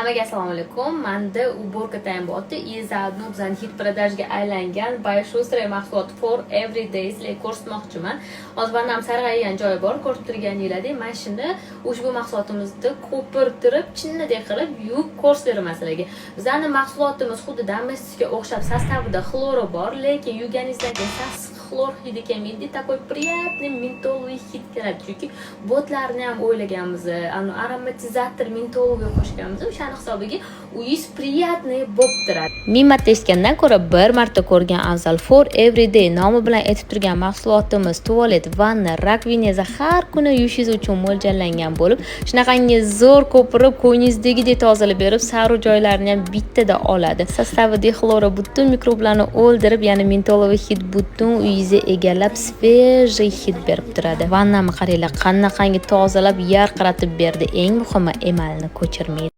Hammaga assalomu alaykum. Menda уборка tayinboti и заодно bizning hit продажga aylangan Bayshustre mahsuloti for everyday sizlarga ko'rsatmoqchiman. Hozir mana ham sarg'aygan joyi bor, ko'rib turganingizdek. Mana shuni ushbu mahsulotimizni ko'pirtirib, chinnadek qilib yuvib ko'rsataman sizlarga. Bizning mahsulotimiz xuddi domestikka o'xshab sostavida xlori bor, lekin yuvganingizdan keyin sassiq xlor hidi kelmaydi, такой приятный ментоловый hid keladi. Chunki botlarni ham o'ylaganmiz, aromatizator mentolga qo'shganmiz. O'shaning hisobiga uyingiz приятный bo'lib turadi. Ming marta eshitgandan ko'ra bir marta ko'rgan afzal. For everyday nomi bilan aytib turgan mahsulotimiz tualet, vanna, rakvineza har kuni yuvishingiz uchun mo'ljallangan bo'lib, shunaqangi zo'r ko'pirib, ko'nglingizdagidek tozalab berib, saru joylarini ham bittada oladi. Sostavida xlora butun mikroblarni o'ldirib, ya'ni mentolовый hid butun uyingizni egallab, свежий hid berib turadi. Vannani qaranglar, qanaqangi tozalab, yarqiratib berdi. Eng muhimi, emalni ko'chirmaydi.